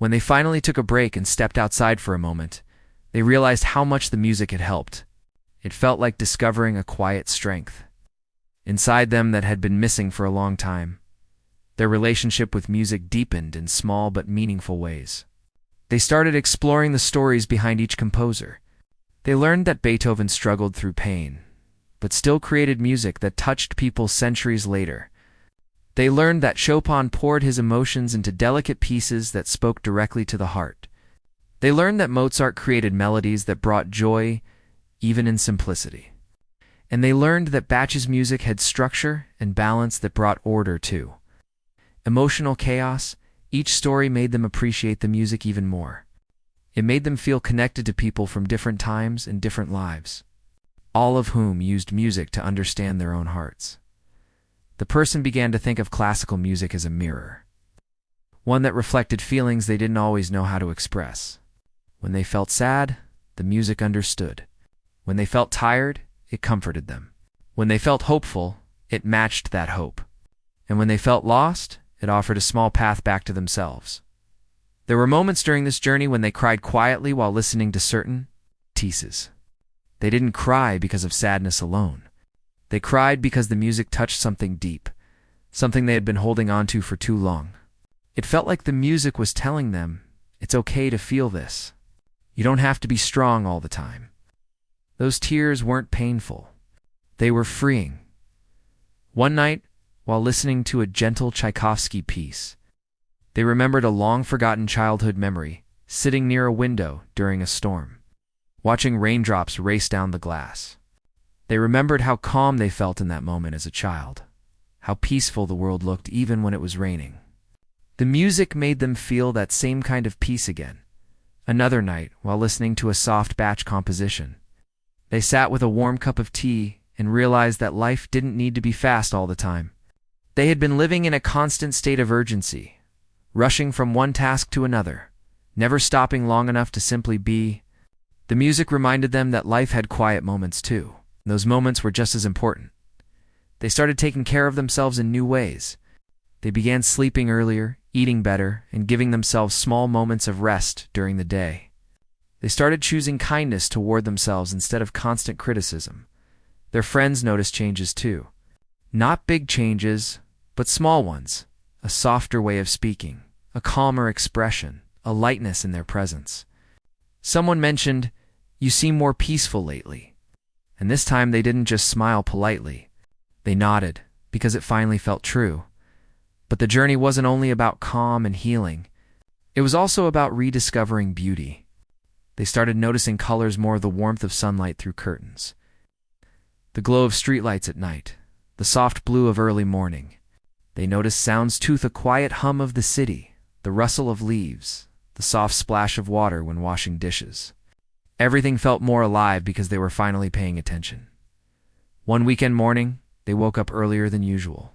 When they finally took a break and stepped outside for a moment, they realized how much the music had helped. It felt like discovering a quiet strength inside them that had been missing for a long time. Their relationship with music deepened in small but meaningful ways. They started exploring the stories behind each composer. They learned that Beethoven struggled through pain, but still created music that touched people centuries later. They learned that Chopin poured his emotions into delicate pieces that spoke directly to the heart. They learned that Mozart created melodies that brought joy, even in simplicity. And they learned that Bach's music had structure and balance that brought order too. Emotional chaos, each story made them appreciate the music even more. It made them feel connected to people from different times and different lives, all of whom used music to understand their own hearts. The person began to think of classical music as a mirror, one that reflected feelings they didn't always know how to express. When they felt sad, the music understood. When they felt tired, it comforted them. When they felt hopeful, it matched that hope. And when they felt lost, it offered a small path back to themselves. There were moments during this journey when they cried quietly while listening to certain pieces. They didn't cry because of sadness alone. They cried because the music touched something deep, something they had been holding on to for too long. It felt like the music was telling them, it's okay to feel this. You don't have to be strong all the time. Those tears weren't painful. They were freeing. One night, while listening to a gentle Tchaikovsky piece, they remembered a long-forgotten childhood memory, sitting near a window during a storm, watching raindrops race down the glass. They remembered how calm they felt in that moment as a child, how peaceful the world looked even when it was raining. The music made them feel that same kind of peace again. Another night, while listening to a soft Bach composition, they sat with a warm cup of tea and realized that life didn't need to be fast all the time. They had been living in a constant state of urgency, rushing from one task to another, never stopping long enough to simply be. The music reminded them that life had quiet moments too. Those moments were just as important. They started taking care of themselves in new ways. They began sleeping earlier, eating better, and giving themselves small moments of rest during the day. They started choosing kindness toward themselves instead of constant criticism. Their friends noticed changes too. Not big changes, but small ones. A softer way of speaking, a calmer expression, a lightness in their presence. Someone mentioned, "You seem more peaceful lately." And this time they didn't just smile politely. They nodded, because it finally felt true. But the journey wasn't only about calm and healing. It was also about rediscovering beauty. They started noticing colors more, the warmth of sunlight through curtains, the glow of streetlights at night, the soft blue of early morning. They noticed sounds too, the quiet hum of the city, the rustle of leaves, the soft splash of water when washing dishes. Everything felt more alive because they were finally paying attention. One weekend morning, they woke up earlier than usual.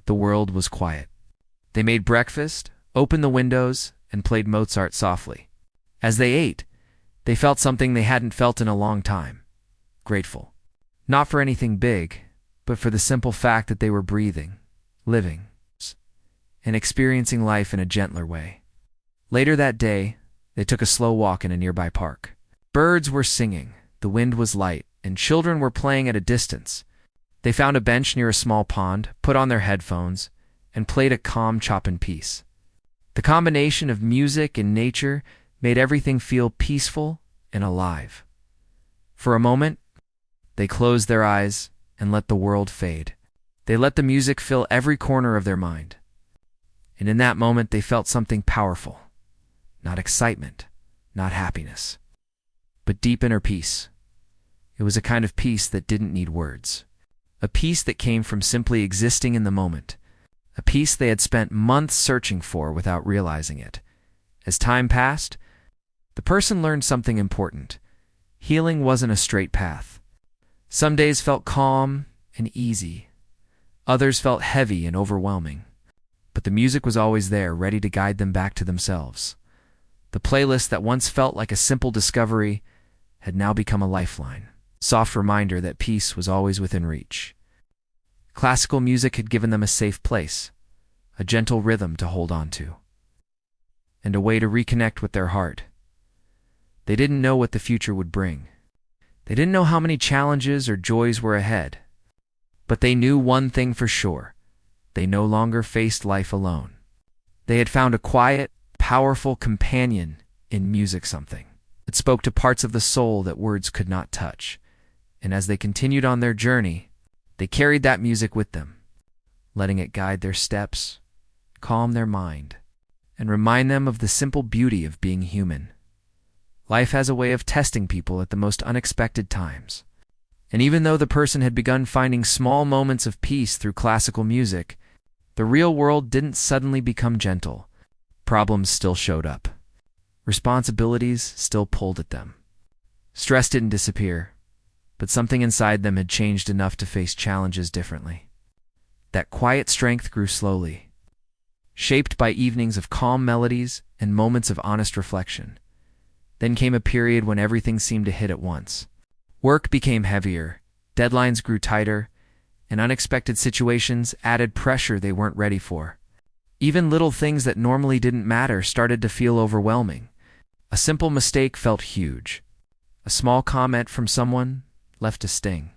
The world was quiet. They made breakfast, opened the windows, and played Mozart softly. As they ate, they felt something they hadn't felt in a long time. Grateful. Not for anything big, but for the simple fact that they were breathing, living, and experiencing life in a gentler way. Later that day, they took a slow walk in a nearby park. Birds were singing, the wind was light, and children were playing at a distance. They found a bench near a small pond, put on their headphones, and played a calm Chopin piece. The combination of music and nature made everything feel peaceful and alive. For a moment, they closed their eyes and let the world fade. They let the music fill every corner of their mind. And in that moment, they felt something powerful. Not excitement, not happiness, but deep inner peace. It was a kind of peace that didn't need words. A peace that came from simply existing in the moment. A peace they had spent months searching for without realizing it. As time passed, the person learned something important. Healing wasn't a straight path. Some days felt calm and easy. Others felt heavy and overwhelming. But the music was always there, ready to guide them back to themselves. The playlist that once felt like a simple discovery had now become a lifeline. Soft reminder that peace was always within reach. Classical music had given them a safe place, a gentle rhythm to hold on to. and a way to reconnect with their heart. They didn't know what the future would bring. They didn't know how many challenges or joys were ahead. But they knew one thing for sure. They no longer faced life alone. They had found a quiet, powerful companion in music, something that spoke to parts of the soul that words could not touch. And as they continued on their journey, they carried that music with them, letting it guide their steps, calm their mind, and remind them of the simple beauty of being human. Life has a way of testing people at the most unexpected times. And even though the person had begun finding small moments of peace through classical music, the real world didn't suddenly become gentle. Problems still showed up. Responsibilities still pulled at them. Stress didn't disappear, but something inside them had changed enough to face challenges differently. That quiet strength grew slowly, shaped by evenings of calm melodies and moments of honest reflection. Then came a period when everything seemed to hit at once. Work became heavier, deadlines grew tighter, and unexpected situations added pressure they weren't ready for. Even little things that normally didn't matter started to feel overwhelming. A simple mistake felt huge. A small comment from someone left a sting.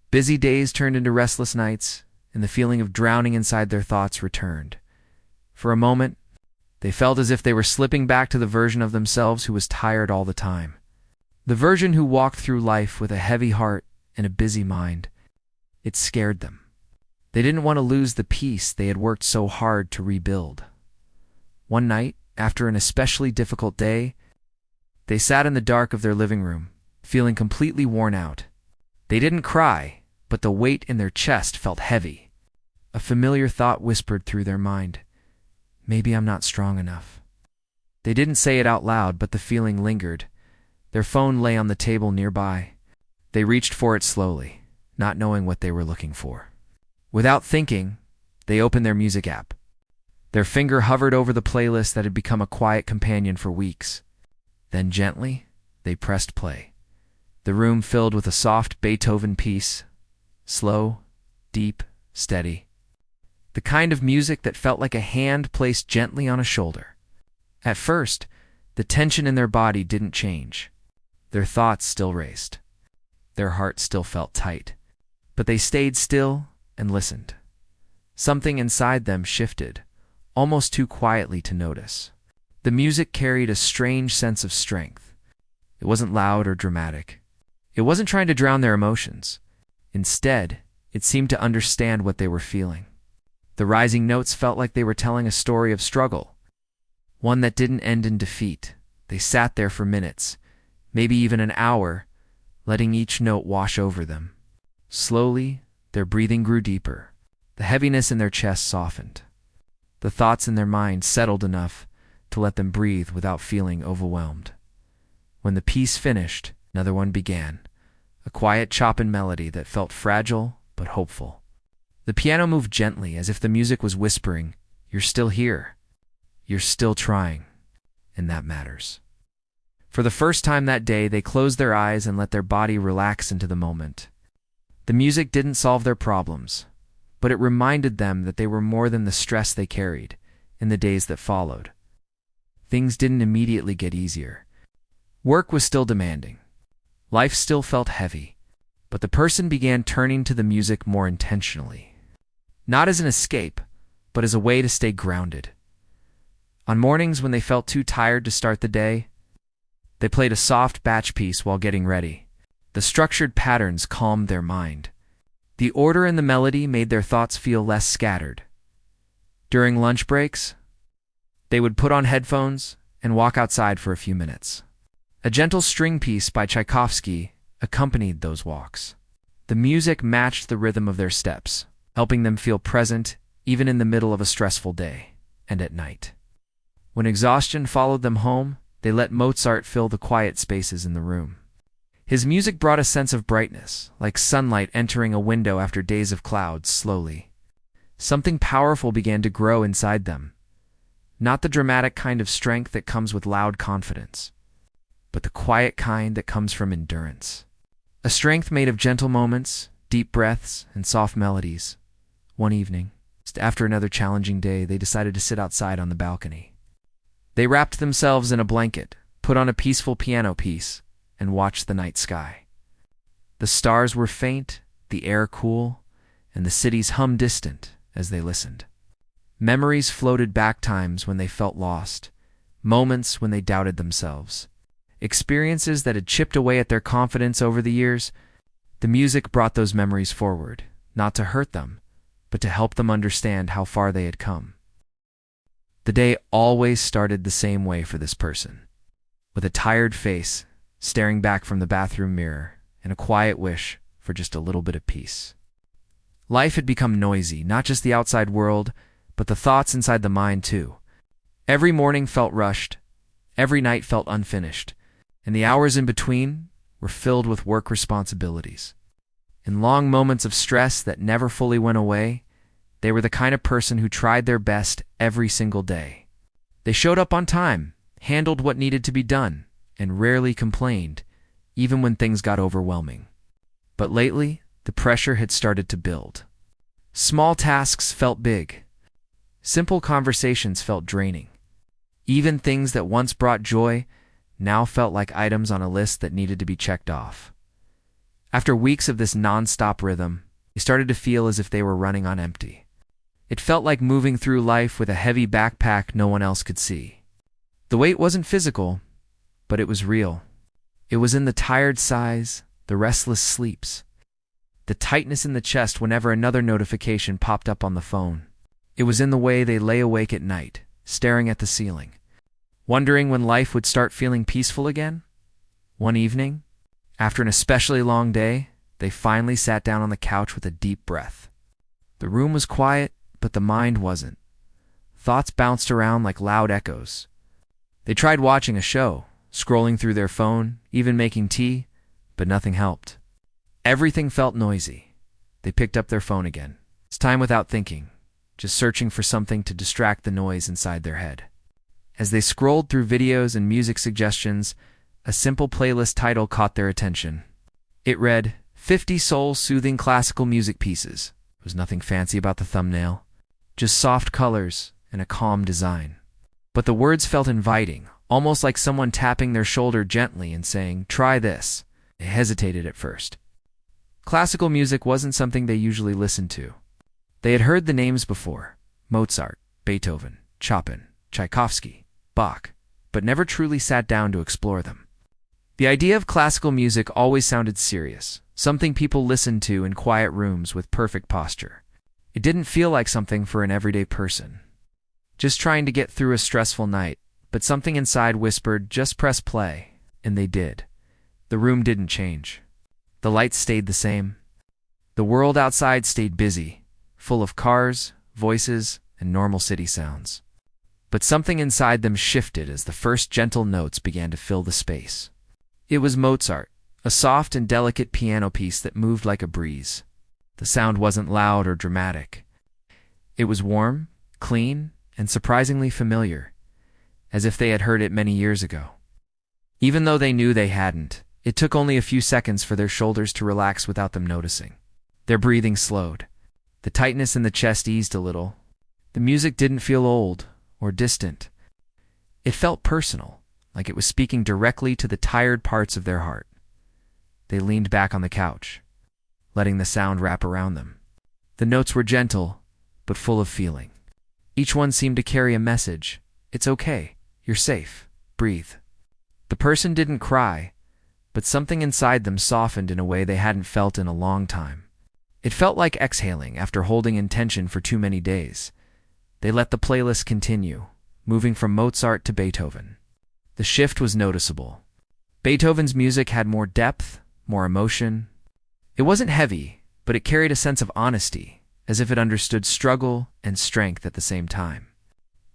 Busy days turned into restless nights, and the feeling of drowning inside their thoughts returned. For a moment, they felt as if they were slipping back to the version of themselves who was tired all the time. The version who walked through life with a heavy heart and a busy mind. It scared them. They didn't want to lose the peace they had worked so hard to rebuild. One night, after an especially difficult day, they sat in the dark of their living room, feeling completely worn out. They didn't cry, but the weight in their chest felt heavy. A familiar thought whispered through their mind. Maybe I'm not strong enough. They didn't say it out loud, but the feeling lingered. Their phone lay on the table nearby. They reached for it slowly, not knowing what they were looking for. Without thinking, they opened their music app. Their finger hovered over the playlist that had become a quiet companion for weeks. Then gently, they pressed play. The room filled with a soft Beethoven piece, slow, deep, steady. The kind of music that felt like a hand placed gently on a shoulder. At first, the tension in their body didn't change. Their thoughts still raced. Their heart still felt tight. But they stayed still and listened. Something inside them shifted, almost too quietly to notice. The music carried a strange sense of strength. It wasn't loud or dramatic. It wasn't trying to drown their emotions. Instead, it seemed to understand what they were feeling. The rising notes felt like they were telling a story of struggle, one that didn't end in defeat. They sat there for minutes, maybe even an hour, letting each note wash over them. Slowly, their breathing grew deeper. The heaviness in their chest softened. The thoughts in their mind settled enough to let them breathe without feeling overwhelmed. When the piece finished, another one began, a quiet Chopin melody that felt fragile but hopeful. The piano moved gently, as if the music was whispering, "You're still here. You're still trying, and that matters." For the first time that day, they closed their eyes and let their body relax into the moment. The music didn't solve their problems, but it reminded them that they were more than the stress they carried. In the days that followed, things didn't immediately get easier. Work was still demanding. Life still felt heavy, but the person began turning to the music more intentionally. Not as an escape, but as a way to stay grounded. On mornings when they felt too tired to start the day, they played a soft batch piece while getting ready. The structured patterns calmed their mind. The order in the melody made their thoughts feel less scattered. During lunch breaks, they would put on headphones and walk outside for a few minutes. A gentle string piece by Tchaikovsky accompanied those walks. The music matched the rhythm of their steps, helping them feel present even in the middle of a stressful day and at night. When exhaustion followed them home, they let Mozart fill the quiet spaces in the room. His music brought a sense of brightness, like sunlight entering a window after days of clouds. Slowly, something powerful began to grow inside them. Not the dramatic kind of strength that comes with loud confidence, but the quiet kind that comes from endurance. A strength made of gentle moments, deep breaths, and soft melodies. One evening, just after another challenging day, they decided to sit outside on the balcony. They wrapped themselves in a blanket, put on a peaceful piano piece, and watched the night sky. The stars were faint, the air cool, and the cities hummed distant as they listened. Memories floated back, times when they felt lost, moments when they doubted themselves, experiences that had chipped away at their confidence over the years. The music brought those memories forward, not to hurt them, but to help them understand how far they had come. The day always started the same way for this person, with a tired face, staring back from the bathroom mirror, and a quiet wish for just a little bit of peace. Life had become noisy, not just the outside world, but the thoughts inside the mind too. Every morning felt rushed, every night felt unfinished, and the hours in between were filled with work responsibilities. In long moments of stress that never fully went away, they were the kind of person who tried their best every single day. They showed up on time, handled what needed to be done, and rarely complained, even when things got overwhelming. But lately, the pressure had started to build. Small tasks felt big. Simple conversations felt draining. Even things that once brought joy now felt like items on a list that needed to be checked off. After weeks of this non-stop rhythm, they started to feel as if they were running on empty. It felt like moving through life with a heavy backpack no one else could see. The weight wasn't physical, but it was real. It was in the tired sighs, the restless sleeps, the tightness in the chest whenever another notification popped up on the phone. It was in the way they lay awake at night, staring at the ceiling, wondering when life would start feeling peaceful again. One evening, after an especially long day, they finally sat down on the couch with a deep breath. The room was quiet, but the mind wasn't. Thoughts bounced around like loud echoes. They tried watching a show, scrolling through their phone, even making tea, but nothing helped. Everything felt noisy. They picked up their phone again, this time without thinking, just searching for something to distract the noise inside their head. As they scrolled through videos and music suggestions, a simple playlist title caught their attention. It read, 50 soul-soothing classical music pieces. There was nothing fancy about the thumbnail, just soft colors and a calm design. But the words felt inviting, almost like someone tapping their shoulder gently and saying, try this. They hesitated at first. Classical music wasn't something they usually listened to. They had heard the names before, Mozart, Beethoven, Chopin, Tchaikovsky, Bach, but never truly sat down to explore them. The idea of classical music always sounded serious, something people listened to in quiet rooms with perfect posture. It didn't feel like something for an everyday person, just trying to get through a stressful night, but something inside whispered, just press play, and they did. The room didn't change. The lights stayed the same. The world outside stayed busy, full of cars, voices, and normal city sounds. But something inside them shifted as the first gentle notes began to fill the space. It was Mozart, a soft and delicate piano piece that moved like a breeze. The sound wasn't loud or dramatic. It was warm, clean, and surprisingly familiar, as if they had heard it many years ago. Even though they knew they hadn't, it took only a few seconds for their shoulders to relax without them noticing. Their breathing slowed. The tightness in the chest eased a little. The music didn't feel old or distant. It felt personal, like it was speaking directly to the tired parts of their heart. They leaned back on the couch, letting the sound wrap around them. The notes were gentle, but full of feeling. Each one seemed to carry a message. It's okay. You're safe. Breathe. The person didn't cry, but something inside them softened in a way they hadn't felt in a long time. It felt like exhaling after holding in tension for too many days. They let the playlist continue, moving from Mozart to Beethoven. The shift was noticeable. Beethoven's music had more depth, more emotion. It wasn't heavy, but it carried a sense of honesty, as if it understood struggle and strength at the same time.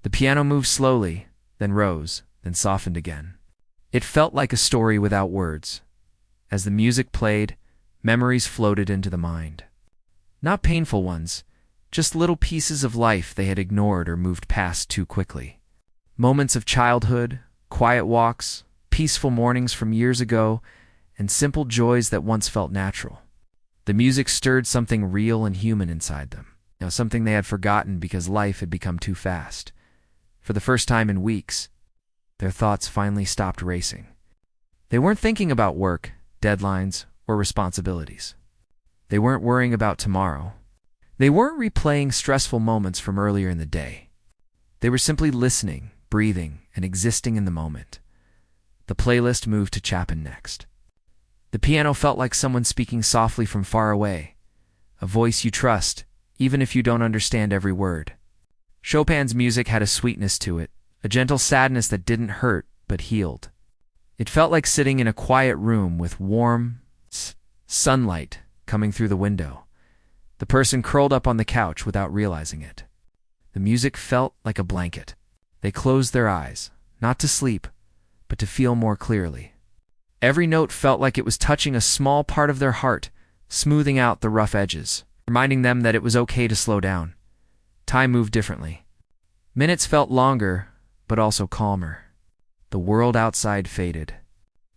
The piano moved slowly, then rose, then softened again. It felt like a story without words. As the music played, memories floated into the mind. Not painful ones, just little pieces of life they had ignored or moved past too quickly. Moments of childhood, quiet walks, peaceful mornings from years ago, and simple joys that once felt natural. The music stirred something real and human inside them, something they had forgotten because life had become too fast. For the first time in weeks, Their thoughts finally stopped racing. They weren't thinking about work, deadlines, or responsibilities. They weren't worrying about tomorrow. They weren't replaying stressful moments from earlier in the day. They were simply listening, breathing, and existing in the moment. The playlist moved to Chopin next. The piano felt like someone speaking softly from far away, a voice you trust, even if you don't understand every word. Chopin's music had a sweetness to it, a gentle sadness that didn't hurt but healed. It felt like sitting in a quiet room with warm sunlight coming through the window. The person curled up on the couch without realizing it. The music felt like a blanket. They closed their eyes, not to sleep, but to feel more clearly. Every note felt like it was touching a small part of their heart, smoothing out the rough edges, reminding them that it was okay to slow down. Time moved differently. Minutes felt longer, but also calmer. The world outside faded.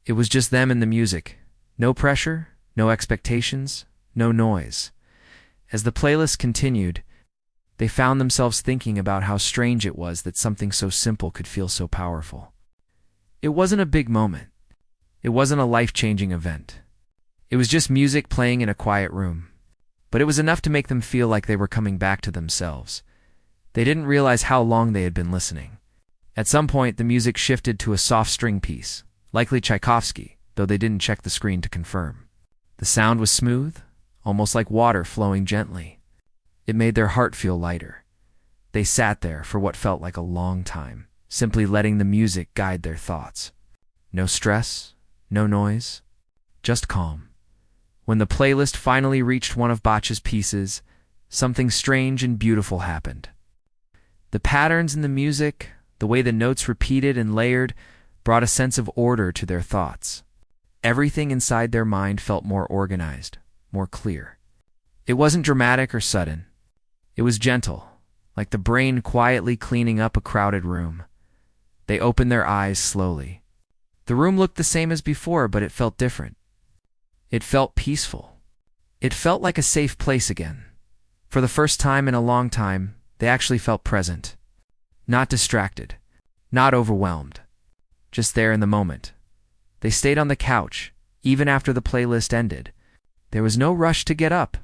It was just them and the music. No pressure, no expectations, no noise. As the playlist continued, they found themselves thinking about how strange it was that something so simple could feel so powerful. It wasn't a big moment. It wasn't a life-changing event. It was just music playing in a quiet room. But it was enough to make them feel like they were coming back to themselves. They didn't realize how long they had been listening. At some point, the music shifted to a soft string piece, likely Tchaikovsky, though they didn't check the screen to confirm. The sound was smooth, almost like water flowing gently. It made their heart feel lighter. They sat there for what felt like a long time, simply letting the music guide their thoughts. No stress, no noise, just calm. When the playlist finally reached one of Bach's pieces, something strange and beautiful happened. The patterns in the music, the way the notes repeated and layered, brought a sense of order to their thoughts. Everything inside their mind felt more organized, more clear. It wasn't dramatic or sudden. It was gentle, like the brain quietly cleaning up a crowded room. They opened their eyes slowly. The room looked the same as before, but it felt different. It felt peaceful. It felt like a safe place again. For the first time in a long time, they actually felt present. Not distracted, not overwhelmed. Just there in the moment. They stayed on the couch, even after the playlist ended. There was no rush to get up.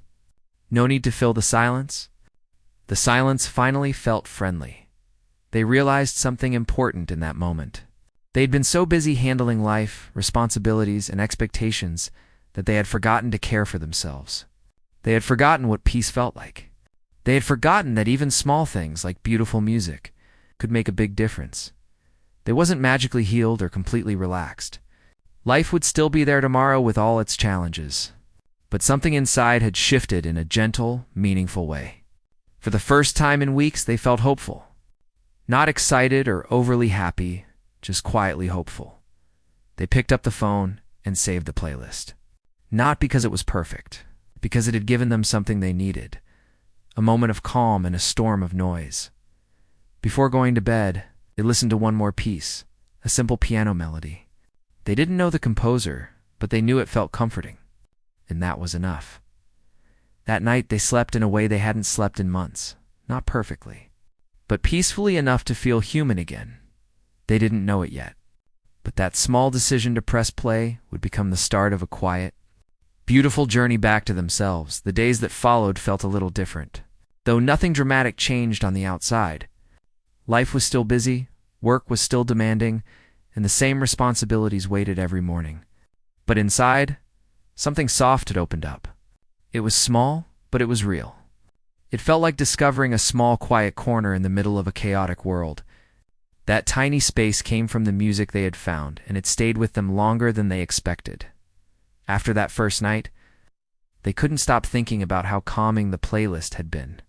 No need to fill the silence. The silence finally felt friendly. They realized something important in that moment. They'd been so busy handling life, responsibilities, and expectations that they had forgotten to care for themselves. They had forgotten what peace felt like. They had forgotten that even small things like beautiful music could make a big difference. They wasn't magically healed or completely relaxed. Life would still be there tomorrow with all its challenges. But something inside had shifted in a gentle, meaningful way. For the first time in weeks, they felt hopeful. Not excited or overly happy, just quietly hopeful. They picked up the phone and saved the playlist. Not because it was perfect, because it had given them something they needed. A moment of calm in a storm of noise. Before going to bed, they listened to one more piece, a simple piano melody. They didn't know the composer, but they knew it felt comforting. And that was enough. That night they slept in a way they hadn't slept in months. Not perfectly, but peacefully enough to feel human again. They didn't know it yet. But that small decision to press play would become the start of a quiet, beautiful journey back to themselves. The days that followed felt a little different. Though nothing dramatic changed on the outside. Life was still busy, work was still demanding, and the same responsibilities waited every morning. But inside, something soft had opened up. It was small, but it was real. It felt like discovering a small, quiet corner in the middle of a chaotic world. That tiny space came from the music they had found, and it stayed with them longer than they expected. After that first night, they couldn't stop thinking about how calming the playlist had been.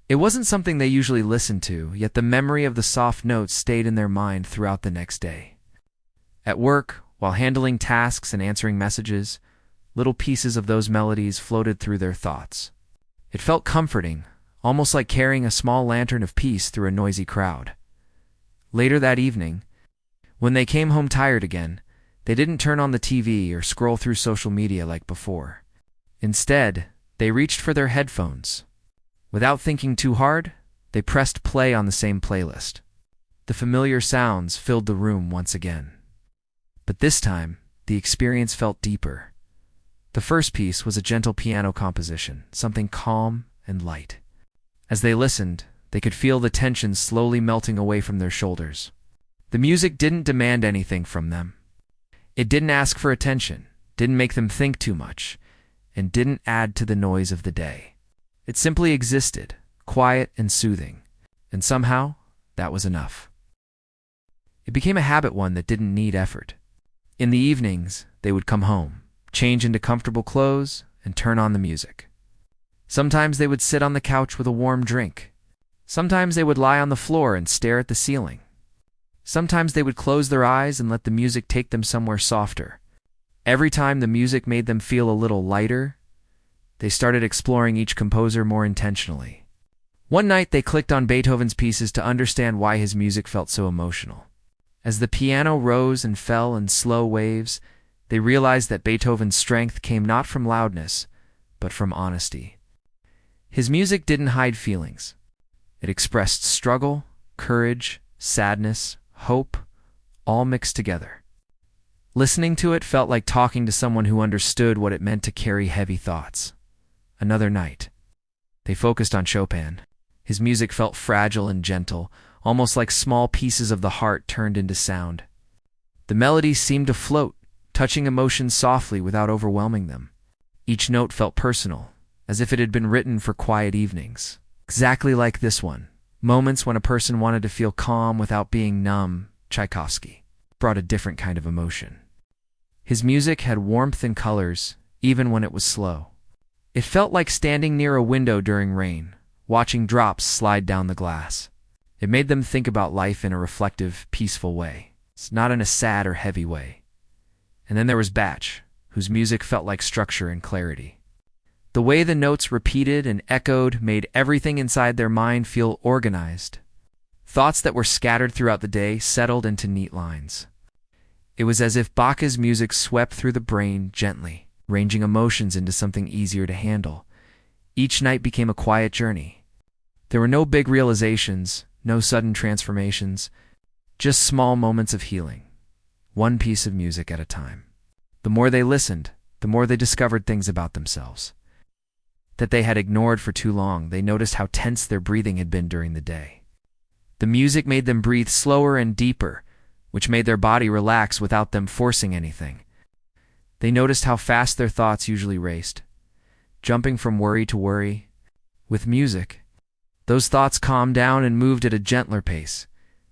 It wasn't something they usually listened to, yet the memory of the soft notes stayed in their mind throughout the next day. At work, while handling tasks and answering messages, little pieces of those melodies floated through their thoughts. It felt comforting, almost like carrying a small lantern of peace through a noisy crowd. Later that evening, when they came home tired again, they didn't turn on the TV or scroll through social media like before. Instead, they reached for their headphones. Without thinking too hard, they pressed play on the same playlist. The familiar sounds filled the room once again. But this time, the experience felt deeper. The first piece was a gentle piano composition, something calm and light. As they listened, they could feel the tension slowly melting away from their shoulders. The music didn't demand anything from them. It didn't ask for attention, didn't make them think too much, and didn't add to the noise of the day. It simply existed, quiet and soothing, and somehow, that was enough. It became a habit, one that didn't need effort. In the evenings, they would come home, change into comfortable clothes, and turn on the music. Sometimes they would sit on the couch with a warm drink. Sometimes they would lie on the floor and stare at the ceiling. Sometimes they would close their eyes and let the music take them somewhere softer. Every time the music made them feel a little lighter, they started exploring each composer more intentionally. One night they clicked on Beethoven's pieces to understand why his music felt so emotional. As the piano rose and fell in slow waves, they realized that Beethoven's strength came not from loudness, but from honesty. His music didn't hide feelings. It expressed struggle, courage, sadness, hope, all mixed together. Listening to it felt like talking to someone who understood what it meant to carry heavy thoughts. Another night. They focused on Chopin. His music felt fragile and gentle, almost like small pieces of the heart turned into sound. The melodies seemed to float, touching emotions softly without overwhelming them. Each note felt personal, as if it had been written for quiet evenings. Exactly like this one. Moments when a person wanted to feel calm without being numb. Tchaikovsky brought a different kind of emotion. His music had warmth and colors, even when it was slow. It felt like standing near a window during rain, watching drops slide down the glass. It made them think about life in a reflective, peaceful way. It's not in a sad or heavy way. And then there was Bach, whose music felt like structure and clarity. The way the notes repeated and echoed made everything inside their mind feel organized. Thoughts that were scattered throughout the day settled into neat lines. It was as if Bach's music swept through the brain gently, ranging emotions into something easier to handle. Each night became a quiet journey. There were no big realizations, no sudden transformations, just small moments of healing, one piece of music at a time. The more they listened, the more they discovered things about themselves that they had ignored for too long. They noticed how tense their breathing had been during the day. The music made them breathe slower and deeper, which made their body relax without them forcing anything. They noticed how fast their thoughts usually raced, jumping from worry to worry. With music, those thoughts calmed down and moved at a gentler pace.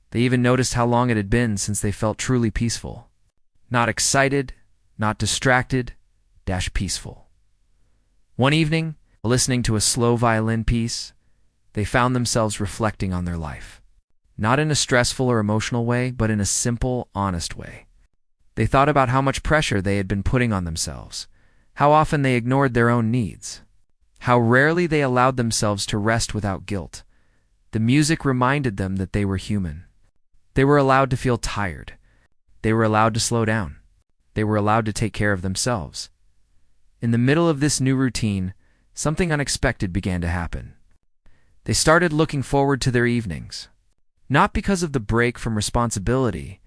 They even noticed how long it had been since they felt truly peaceful. Not excited, not distracted, peaceful. One evening, listening to a slow violin piece, they found themselves reflecting on their life. Not in a stressful or emotional way, but in a simple, honest way. They thought about how much pressure they had been putting on themselves, how often they ignored their own needs, how rarely they allowed themselves to rest without guilt. The music reminded them that they were human. They were allowed to feel tired. They were allowed to slow down. They were allowed to take care of themselves. In the middle of this new routine, something unexpected began to happen. They started looking forward to their evenings, not because of the break from responsibility,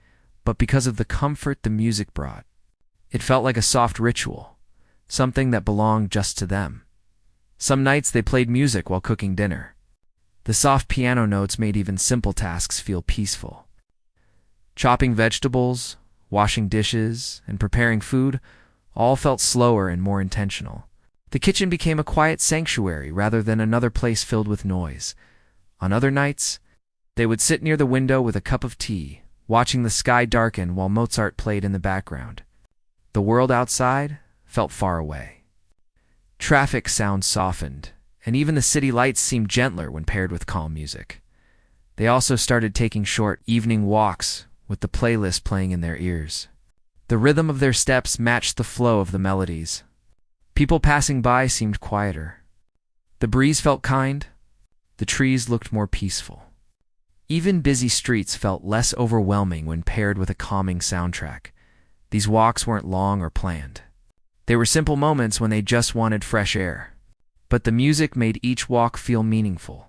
but because of the comfort the music brought. It felt like a soft ritual, something that belonged just to them. Some nights they played music while cooking dinner. The soft piano notes made even simple tasks feel peaceful. Chopping vegetables, washing dishes, and preparing food all felt slower and more intentional. The kitchen became a quiet sanctuary rather than another place filled with noise. On other nights, they would sit near the window with a cup of tea, watching the sky darken while Mozart played in the background. The world outside felt far away. Traffic sounds softened, and even the city lights seemed gentler when paired with calm music. They also started taking short evening walks with the playlist playing in their ears. The rhythm of their steps matched the flow of the melodies. People passing by seemed quieter. The breeze felt kind. The trees looked more peaceful. Even busy streets felt less overwhelming when paired with a calming soundtrack. These walks weren't long or planned. They were simple moments when they just wanted fresh air. But the music made each walk feel meaningful.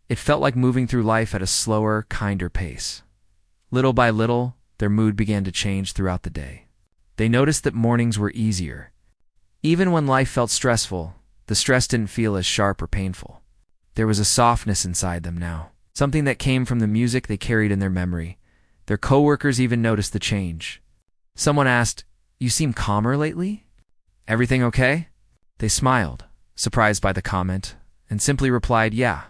It felt like moving through life at a slower, kinder pace. Little by little, their mood began to change throughout the day. They noticed that mornings were easier. Even when life felt stressful, the stress didn't feel as sharp or painful. There was a softness inside them now, something that came from the music they carried in their memory. Their coworkers even noticed the change. Someone asked, "You seem calmer lately? Everything okay?" They smiled, surprised by the comment, and simply replied, "Yeah,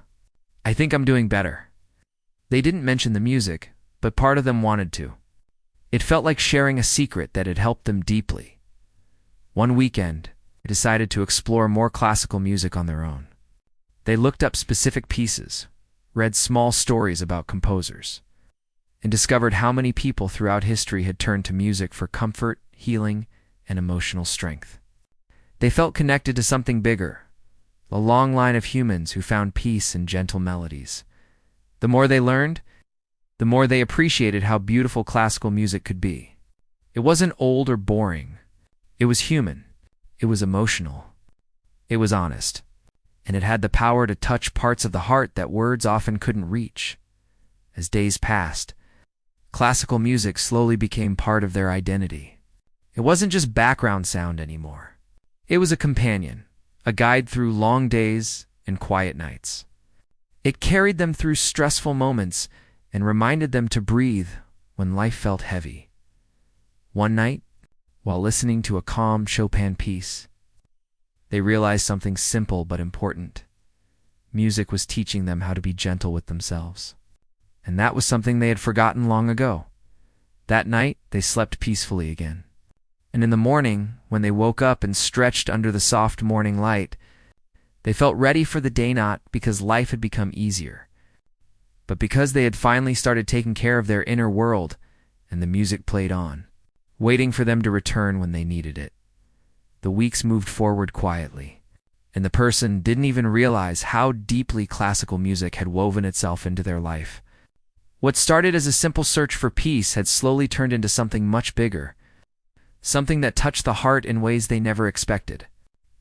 I think I'm doing better." They didn't mention the music, but part of them wanted to. It felt like sharing a secret that had helped them deeply. One weekend, they decided to explore more classical music on their own. They looked up specific pieces, read small stories about composers, and discovered how many people throughout history had turned to music for comfort, healing, and emotional strength. They felt connected to something bigger, a long line of humans who found peace in gentle melodies. The more they learned, the more they appreciated how beautiful classical music could be. It wasn't old or boring. It was human. It was emotional. It was honest. And it had the power to touch parts of the heart that words often couldn't reach. As days passed, classical music slowly became part of their identity. It wasn't just background sound anymore. It was a companion, a guide through long days and quiet nights. It carried them through stressful moments and reminded them to breathe when life felt heavy. One night, while listening to a calm Chopin piece, they realized something simple but important. Music was teaching them how to be gentle with themselves. And that was something they had forgotten long ago. That night, they slept peacefully again. And in the morning, when they woke up and stretched under the soft morning light, they felt ready for the day, not because life had become easier, but because they had finally started taking care of their inner world, and the music played on, waiting for them to return when they needed it. The weeks moved forward quietly, and the person didn't even realize how deeply classical music had woven itself into their life. What started as a simple search for peace had slowly turned into something much bigger, something that touched the heart in ways they never expected.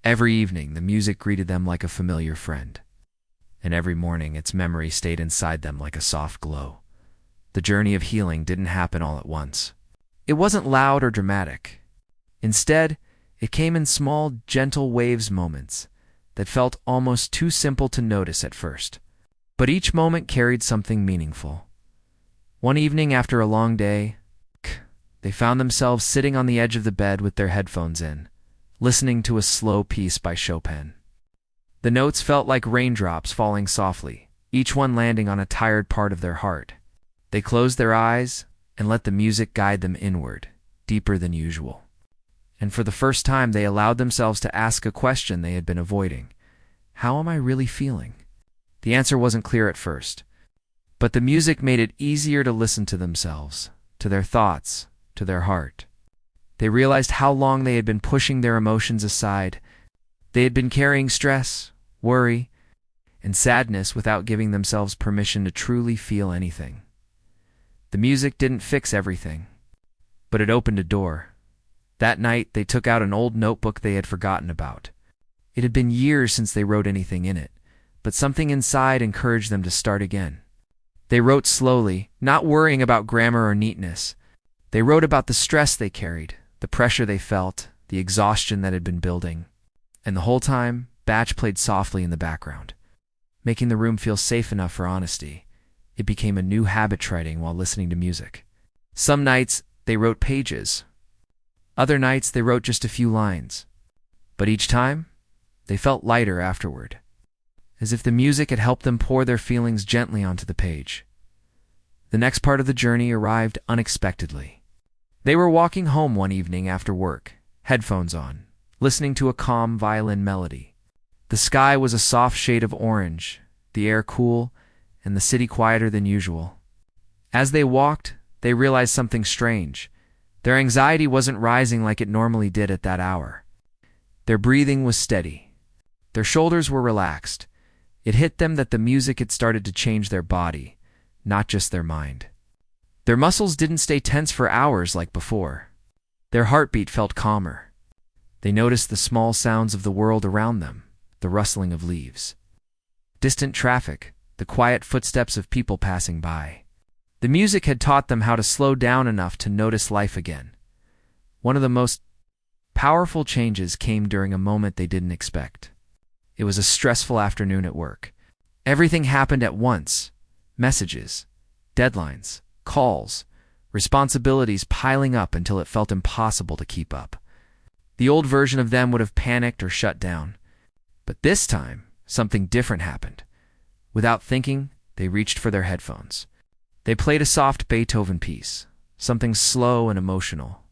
Every evening, the music greeted them like a familiar friend, and every morning its memory stayed inside them like a soft glow. The journey of healing didn't happen all at once. It wasn't loud or dramatic. Instead, it came in small, gentle waves moments that felt almost too simple to notice at first. But each moment carried something meaningful. One evening after a long day, they found themselves sitting on the edge of the bed with their headphones in, listening to a slow piece by Chopin. The notes felt like raindrops falling softly, each one landing on a tired part of their heart. They closed their eyes and let the music guide them inward, deeper than usual. And for the first time, they allowed themselves to ask a question they had been avoiding. How am I really feeling? The answer wasn't clear at first, but the music made it easier to listen to themselves, to their thoughts, to their heart. They realized how long they had been pushing their emotions aside. They had been carrying stress, worry, and sadness without giving themselves permission to truly feel anything. The music didn't fix everything, but it opened a door. That night, they took out an old notebook they had forgotten about. It had been years since they wrote anything in it, but something inside encouraged them to start again. They wrote slowly, not worrying about grammar or neatness. They wrote about the stress they carried, the pressure they felt, the exhaustion that had been building. And the whole time, Bach played softly in the background, making the room feel safe enough for honesty. It became a new habit writing while listening to music. Some nights, they wrote pages. Other nights, they wrote just a few lines. But each time, they felt lighter afterward, as if the music had helped them pour their feelings gently onto the page. The next part of the journey arrived unexpectedly. They were walking home one evening after work, headphones on, listening to a calm violin melody. The sky was a soft shade of orange, the air cool, and the city quieter than usual. As they walked, they realized something strange. Their anxiety wasn't rising like it normally did at that hour. Their breathing was steady. Their shoulders were relaxed. It hit them that the music had started to change their body, not just their mind. Their muscles didn't stay tense for hours like before. Their heartbeat felt calmer. They noticed the small sounds of the world around them, the rustling of leaves, distant traffic, the quiet footsteps of people passing by. The music had taught them how to slow down enough to notice life again. One of the most powerful changes came during a moment they didn't expect. It was a stressful afternoon at work. Everything happened at once. Messages, deadlines, calls, responsibilities piling up until it felt impossible to keep up. The old version of them would have panicked or shut down. But this time, something different happened. Without thinking, they reached for their headphones. They played a soft Beethoven piece, something slow and emotional.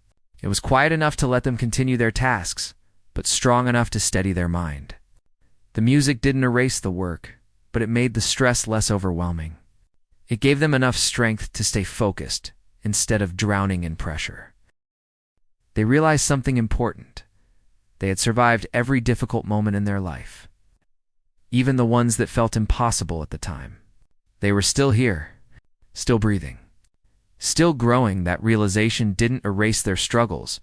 It was quiet enough to let them continue their tasks, but strong enough to steady their mind. The music didn't erase the work, but it made the stress less overwhelming. It gave them enough strength to stay focused instead of drowning in pressure. They realized something important. They had survived every difficult moment in their life, even the ones that felt impossible at the time. They were still here, still breathing, still growing. That realization didn't erase their struggles,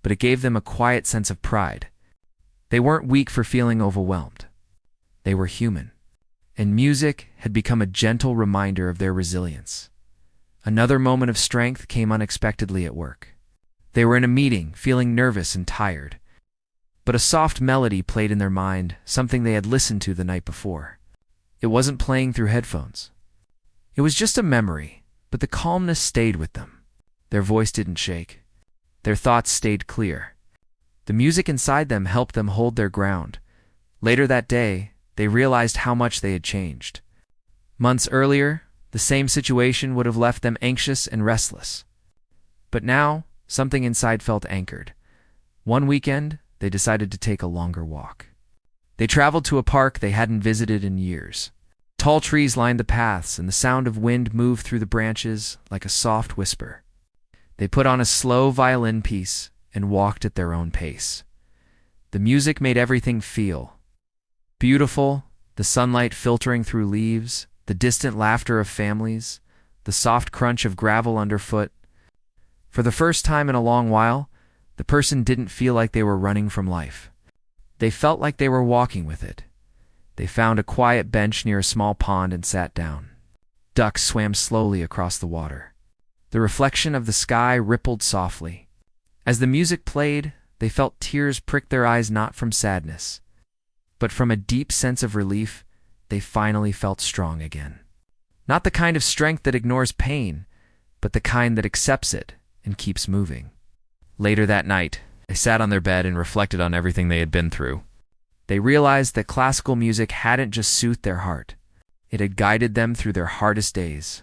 but it gave them a quiet sense of pride. They weren't weak for feeling overwhelmed. They were human, and music had become a gentle reminder of their resilience. Another moment of strength came unexpectedly at work. They were in a meeting, feeling nervous and tired, but a soft melody played in their mind, something they had listened to the night before. It wasn't playing through headphones. It was just a memory, but the calmness stayed with them. Their voice didn't shake. Their thoughts stayed clear. The music inside them helped them hold their ground. Later that day, they realized how much they had changed. Months earlier, the same situation would have left them anxious and restless. But now, something inside felt anchored. One weekend, they decided to take a longer walk. They traveled to a park they hadn't visited in years. Tall trees lined the paths, and the sound of wind moved through the branches like a soft whisper. They put on a slow violin piece and walked at their own pace. The music made everything feel beautiful, the sunlight filtering through leaves, the distant laughter of families, the soft crunch of gravel underfoot. For the first time in a long while, the person didn't feel like they were running from life. They felt like they were walking with it. They found a quiet bench near a small pond and sat down. Ducks swam slowly across the water. The reflection of the sky rippled softly. As the music played, they felt tears prick their eyes, not from sadness, but from a deep sense of relief. They finally felt strong again. Not the kind of strength that ignores pain, but the kind that accepts it and keeps moving. Later that night, they sat on their bed and reflected on everything they had been through. They realized that classical music hadn't just soothed their heart. It had guided them through their hardest days,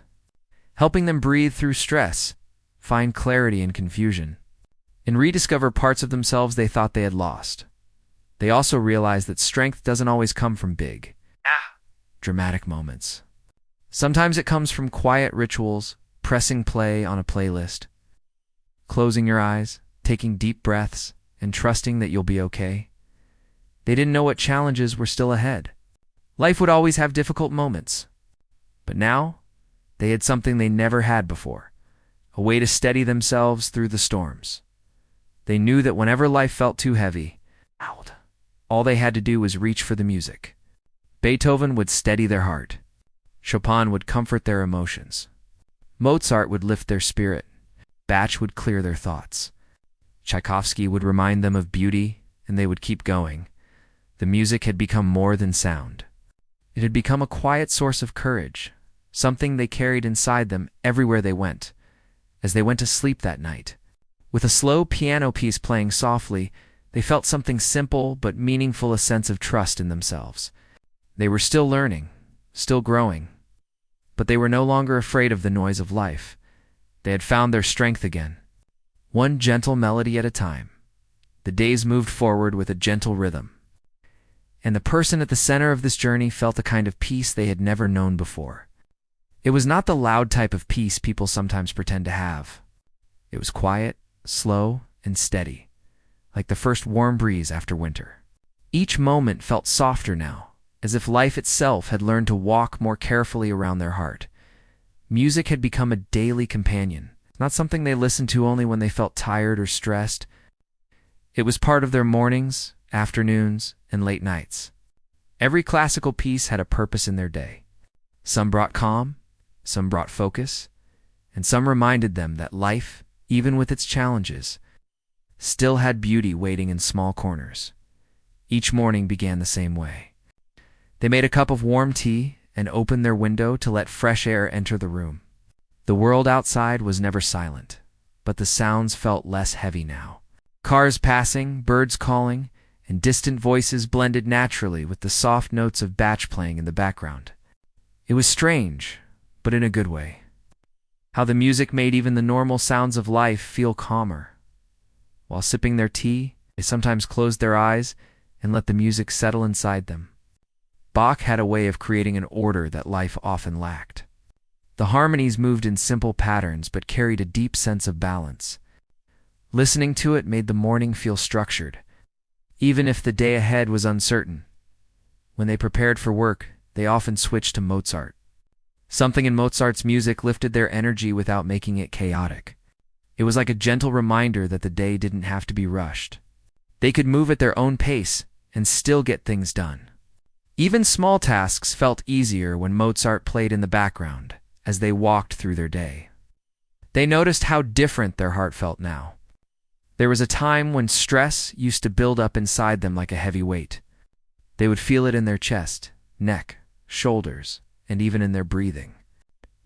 helping them breathe through stress, find clarity in confusion, and rediscover parts of themselves they thought they had lost. They also realized that strength doesn't always come from big, dramatic moments. Sometimes it comes from quiet rituals, pressing play on a playlist, closing your eyes, taking deep breaths, and trusting that you'll be okay. They didn't know what challenges were still ahead. Life would always have difficult moments. But now, they had something they never had before, a way to steady themselves through the storms. They knew that whenever life felt too heavy, all they had to do was reach for the music. Beethoven would steady their heart. Chopin would comfort their emotions. Mozart would lift their spirit. Bach would clear their thoughts. Tchaikovsky would remind them of beauty, and they would keep going. The music had become more than sound. It had become a quiet source of courage, something they carried inside them everywhere they went. As they went to sleep that night, with a slow piano piece playing softly, they felt something simple but meaningful, a sense of trust in themselves. They were still learning, still growing, but they were no longer afraid of the noise of life. They had found their strength again, one gentle melody at a time. The days moved forward with a gentle rhythm, and the person at the center of this journey felt a kind of peace they had never known before. It was not the loud type of peace people sometimes pretend to have. It was quiet, slow, and steady, like the first warm breeze after winter. Each moment felt softer now, as if life itself had learned to walk more carefully around their heart. Music had become a daily companion, not something they listened to only when they felt tired or stressed. It was part of their mornings, afternoons, and late nights. Every classical piece had a purpose in their day. Some brought calm, some brought focus, and some reminded them that life, even with its challenges, still had beauty waiting in small corners. Each morning began the same way. They made a cup of warm tea and opened their window to let fresh air enter the room. The world outside was never silent, but the sounds felt less heavy now. Cars passing, birds calling, and distant voices blended naturally with the soft notes of Bach playing in the background. It was strange, but in a good way. How the music made even the normal sounds of life feel calmer. While sipping their tea, they sometimes closed their eyes and let the music settle inside them. Bach had a way of creating an order that life often lacked. The harmonies moved in simple patterns but carried a deep sense of balance. Listening to it made the morning feel structured, even if the day ahead was uncertain. When they prepared for work, they often switched to Mozart. Something in Mozart's music lifted their energy without making it chaotic. It was like a gentle reminder that the day didn't have to be rushed. They could move at their own pace and still get things done. Even small tasks felt easier when Mozart played in the background as they walked through their day. They noticed how different their heart felt now. There was a time when stress used to build up inside them like a heavy weight. They would feel it in their chest, neck, shoulders, and even in their breathing.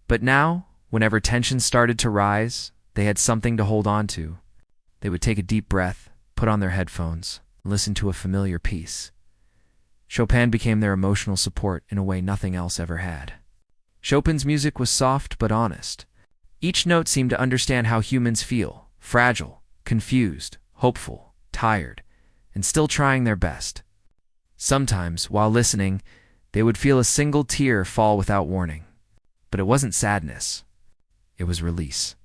But now, whenever tension started to rise, they had something to hold on to. They would take a deep breath, put on their headphones, and listen to a familiar piece. Chopin became their emotional support in a way nothing else ever had. Chopin's music was soft but honest. Each note seemed to understand how humans feel, fragile, confused, hopeful, tired, and still trying their best. Sometimes, while listening, they would feel a single tear fall without warning. But it wasn't sadness. It was release.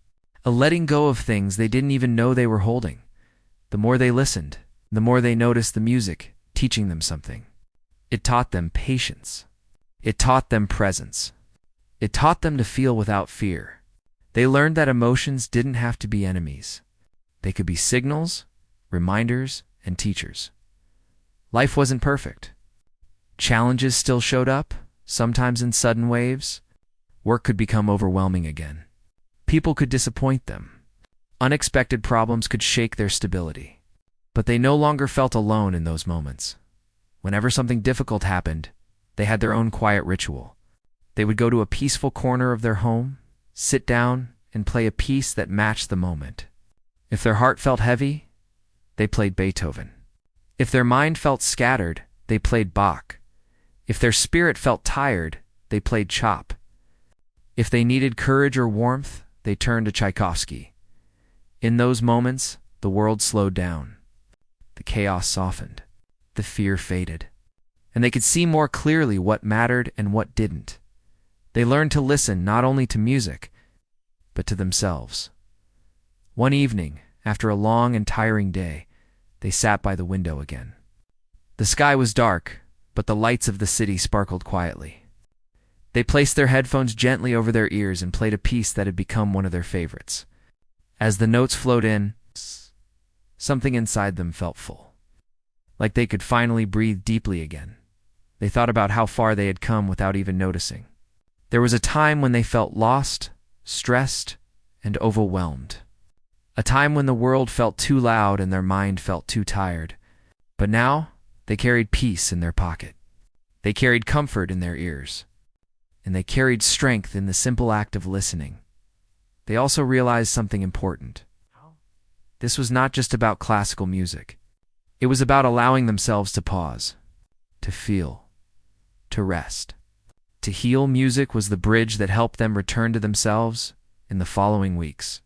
A letting go of things they didn't even know they were holding. The more they listened, the more they noticed the music, teaching them something. It taught them patience. It taught them presence. It taught them to feel without fear. They learned that emotions didn't have to be enemies. They could be signals, reminders, and teachers. Life wasn't perfect. Challenges still showed up, sometimes in sudden waves. Work could become overwhelming again. People could disappoint them. Unexpected problems could shake their stability. But they no longer felt alone in those moments. Whenever something difficult happened, they had their own quiet ritual. They would go to a peaceful corner of their home, sit down, and play a piece that matched the moment. If their heart felt heavy, they played Beethoven. If their mind felt scattered, they played Bach. If their spirit felt tired, they played Chopin. If they needed courage or warmth, they turned to Tchaikovsky. In those moments, the world slowed down. The chaos softened. The fear faded. And they could see more clearly what mattered and what didn't. They learned to listen not only to music, but to themselves. One evening, after a long and tiring day, they sat by the window again. The sky was dark, but the lights of the city sparkled quietly. They placed their headphones gently over their ears and played a piece that had become one of their favorites. As the notes flowed in, something inside them felt full, like they could finally breathe deeply again. They thought about how far they had come without even noticing. There was a time when they felt lost, stressed, and overwhelmed. A time when the world felt too loud and their mind felt too tired. But now, they carried peace in their pocket. They carried comfort in their ears. And they carried strength in the simple act of listening. They also realized something important. This was not just about classical music. It was about allowing themselves to pause, to feel, to rest. To heal, music was the bridge that helped them return to themselves in the following weeks.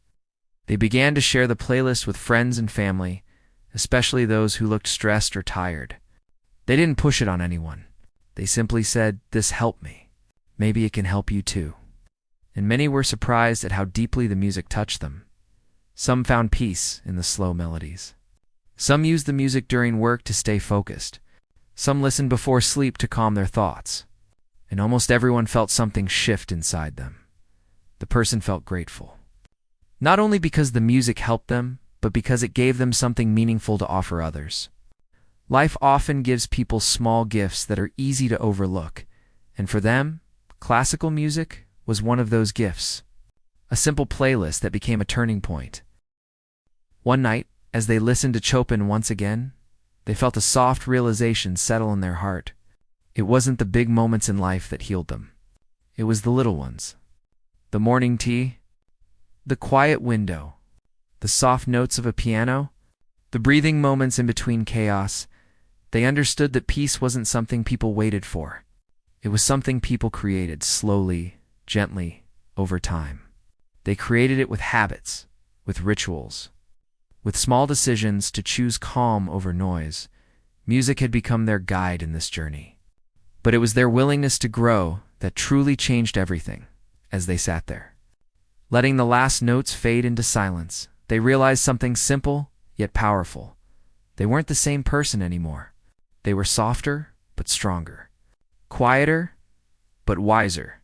They began to share the playlist with friends and family, especially those who looked stressed or tired. They didn't push it on anyone. They simply said, "This helped me. Maybe it can help you too." And many were surprised at how deeply the music touched them. Some found peace in the slow melodies. Some used the music during work to stay focused. Some listened before sleep to calm their thoughts. And almost everyone felt something shift inside them. The person felt grateful. Not only because the music helped them, but because it gave them something meaningful to offer others. Life often gives people small gifts that are easy to overlook, and for them, classical music was one of those gifts. a simple playlist that became a turning point. One night, as they listened to Chopin once again, they felt a soft realization settle in their heart. It wasn't the big moments in life that healed them. It was the little ones. The morning tea, the quiet window, the soft notes of a piano, the breathing moments in between chaos. They understood that peace wasn't something people waited for. It was something people created slowly, gently, over time. They created it with habits, with rituals, with small decisions to choose calm over noise. Music had become their guide in this journey. But it was their willingness to grow that truly changed everything. As they sat there, letting the last notes fade into silence, they realized something simple yet powerful. They weren't the same person anymore. They were softer but stronger, quieter but wiser,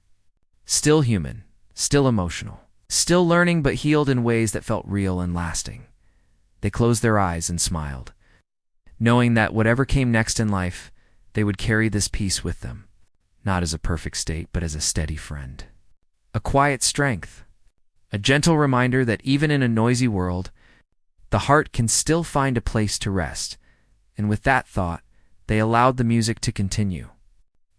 still human, still emotional, still learning but healed in ways that felt real and lasting. They closed their eyes and smiled, knowing that whatever came next in life, they would carry this peace with them, not as a perfect state, but as a steady friend. A quiet strength, a gentle reminder that even in a noisy world, the heart can still find a place to rest. And with that thought, they allowed the music to continue,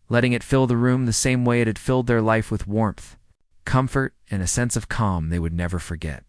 letting it fill the room the same way it had filled their life with warmth, comfort, and a sense of calm they would never forget.